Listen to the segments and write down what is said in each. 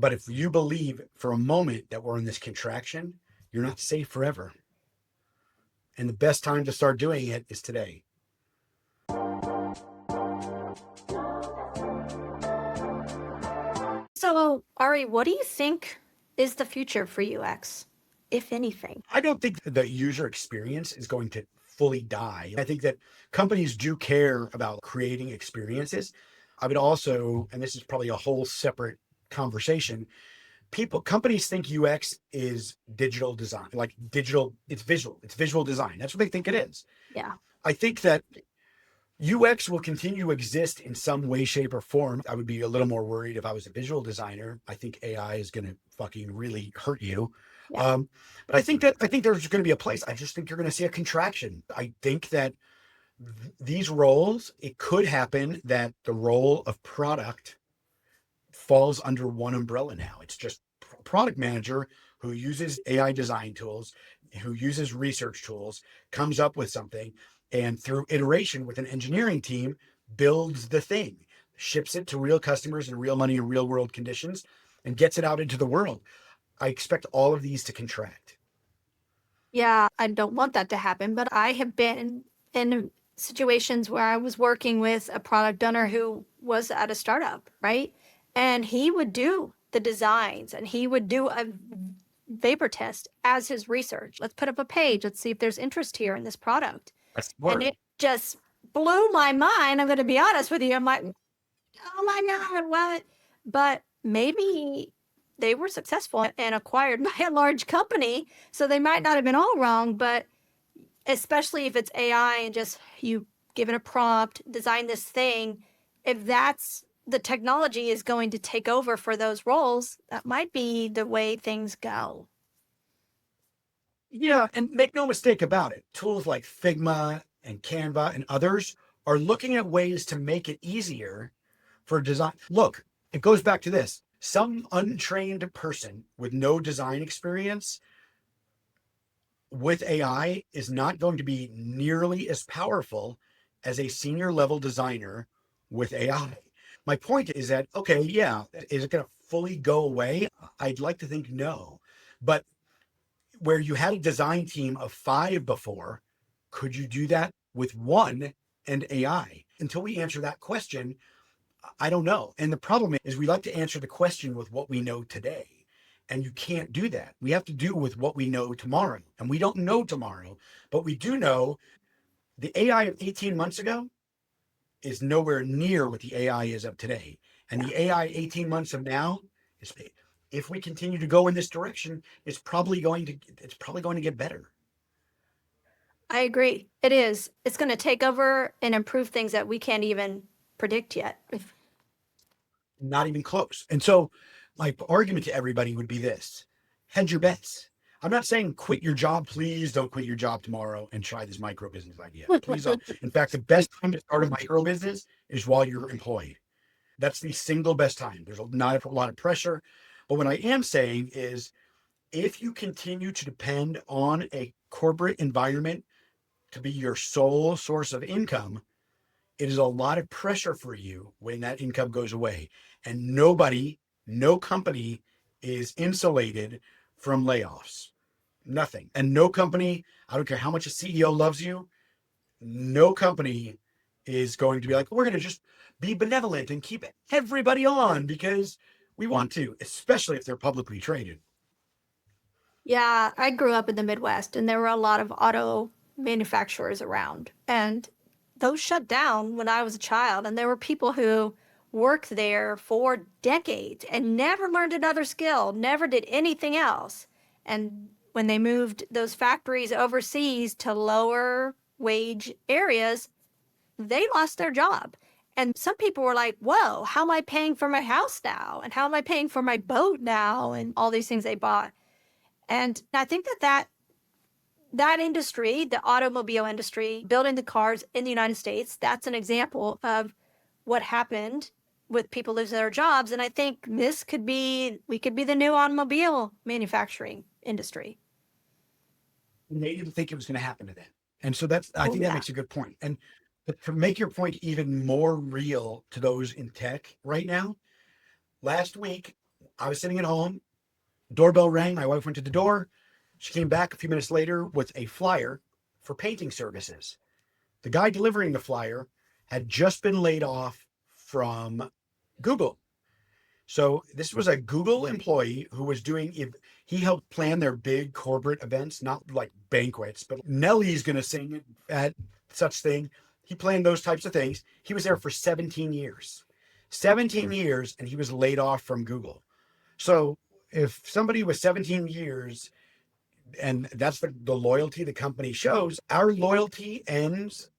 But if you believe for a moment that we're in this contraction, you're not safe forever. And the best time to start doing it is today. So, Ari, what do you think is the future for UX, if anything? I don't think the user experience is going to fully die. I think that companies do care about creating experiences. I would also, and this is probably a whole separate conversation, companies think UX is digital design, like digital, it's visual design. That's what they think it is. Yeah. I think that UX will continue to exist in some way, shape, or form. I would be a little more worried if I was a visual designer. I think AI is going to fucking really hurt you. Yeah. But I think there's going to be a place. I just think you're going to see a contraction. I think that these roles, it could happen that the role of product falls under one umbrella now. It's just product manager who uses AI design tools, who uses research tools, comes up with something, and through iteration with an engineering team, builds the thing, ships it to real customers in real money and real world conditions, and gets it out into the world. I expect all of these to contract. Yeah, I don't want that to happen, but I have been in situations where I was working with a product owner who was at a startup, right? And he would do the designs and he would do a vapor test as his research. Let's put up a page. Let's see if there's interest here in this product. And it just blew my mind. I'm going to be honest with you. I'm like, oh my God, what? But maybe they were successful and acquired by a large company. So they might not have been all wrong, but especially if it's AI and just you give it a prompt, design this thing, if that's the technology is going to take over for those roles, that might be the way things go. Yeah, and make no mistake about it. Tools like Figma and Canva and others are looking at ways to make it easier for design. Look, it goes back to this. Some untrained person with no design experience with AI is not going to be nearly as powerful as a senior level designer with AI. My point is that, okay, yeah, is it going to fully go away? I'd like to think no. But where you had a design team of 5 before, could you do that with 1 and AI? Until we answer that question, I don't know. And the problem is we like to answer the question with what we know today. And you can't do that. We have to do with what we know tomorrow. And we don't know tomorrow, but we do know the AI of 18 months ago is nowhere near what the AI is of today. And the AI 18 months of now is, if we continue to go in this direction, it's probably going to get better. I agree. It is. It's going to take over and improve things that we can't even predict yet. Not even close. And so my argument to everybody would be this: hedge your bets. I'm not saying quit your job. Please don't quit your job tomorrow and try this micro business idea. Please don't. In fact, the best time to start a micro business is while you're employed. That's the single best time. There's not a lot of pressure. But what I am saying is, if you continue to depend on a corporate environment to be your sole source of income, it is a lot of pressure for you when that income goes away. And no company is insulated from layoffs. Nothing. And no company, I don't care how much a CEO loves you, no company is going to be like, we're going to just be benevolent and keep everybody on because we want to, especially if they're publicly traded. Yeah, I grew up in the Midwest and there were a lot of auto manufacturers around. And those shut down when I was a child. And there were people who worked there for decades and never learned another skill, never did anything else. And when they moved those factories overseas to lower wage areas, they lost their job. And some people were like, whoa, how am I paying for my house now? And how am I paying for my boat now? And all these things they bought. And I think that industry, the automobile industry, building the cars in the United States, that's an example of what happened with people losing their jobs. And I think we could be the new automobile manufacturing industry. They didn't think it was going to happen to them. And so I think that makes a good point. And to make your point even more real to those in tech right now, last week, I was sitting at home, doorbell rang, my wife went to the door. She came back a few minutes later with a flyer for painting services. The guy delivering the flyer had just been laid off from Google. So this was a Google employee who was he helped plan their big corporate events, not like banquets, but Nelly's going to sing at such thing. He planned those types of things. He was there for 17 years. 17 years, and he was laid off from Google. So if somebody was 17 years, and that's the loyalty the company shows, our loyalty ends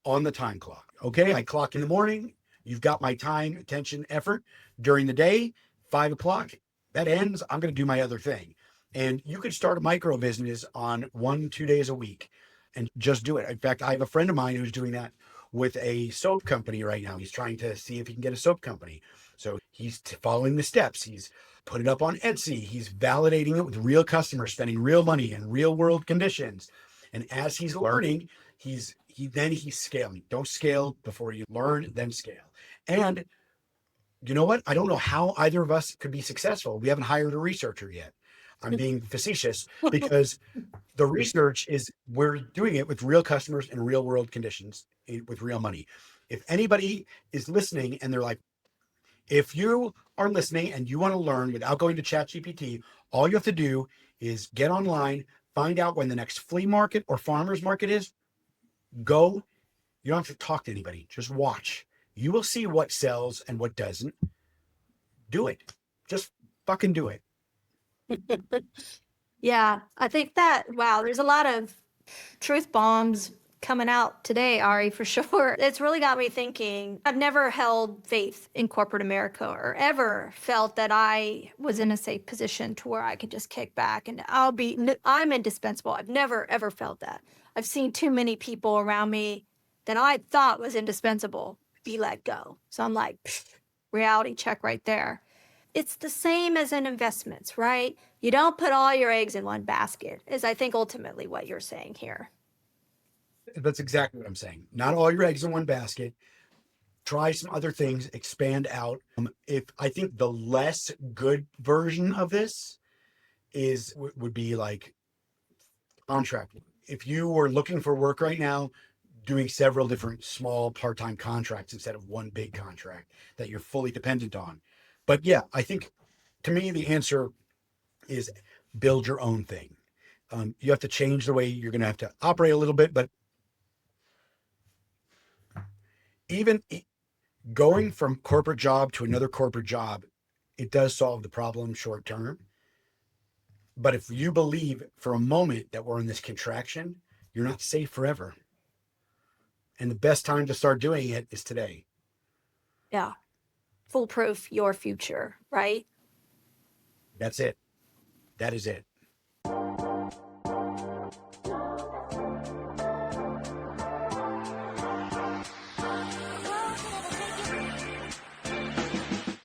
on the time clock. Okay, I clock in the morning. You've got my time, attention, effort during the day. 5 o'clock, that ends. I'm going to do my other thing. And you could start a micro business on 1-2 days a week and just do it. In fact, I have a friend of mine who's doing that with a soap company right now. He's trying to see if he can get a soap company. So he's following the steps. He's put it up on Etsy. He's validating it with real customers, spending real money in real world conditions. And as he's learning, he's scaling. Don't scale before you learn, then scale. And you know what? I don't know how either of us could be successful. We haven't hired a researcher yet. I'm being facetious because the research is we're doing it with real customers in real world conditions with real money. If anybody is listening and they're like, if you are listening and you want to learn without going to ChatGPT, all you have to do is get online, find out when the next flea market or farmer's market is. Go. You don't have to talk to anybody. Just watch. You will see what sells and what doesn't. Do it. Just fucking do it. Yeah, I think that, wow, there's a lot of truth bombs coming out today, Ari, for sure. It's really got me thinking. I've never held faith in corporate America or ever felt that I was in a safe position to where I could just kick back and I'm indispensable. I've never, ever felt that. I've seen too many people around me that I thought was indispensable be let go. So I'm like, reality check right there. It's the same as in investments, right? You don't put all your eggs in one basket, is I think ultimately what you're saying here. That's exactly what I'm saying. Not all your eggs in one basket. Try some other things, expand out. If I think the less good version of this would be like contract. If you were looking for work right now, doing several different small part-time contracts instead of one big contract that you're fully dependent on. But yeah, I think to me, the answer is build your own thing. You have to change the way you're going to have to operate a little bit, but even going from corporate job to another corporate job, it does solve the problem short term. But if you believe for a moment that we're in this contraction, you're not safe forever. And the best time to start doing it is today. Yeah. Foolproof your future, right? That's it. That is it.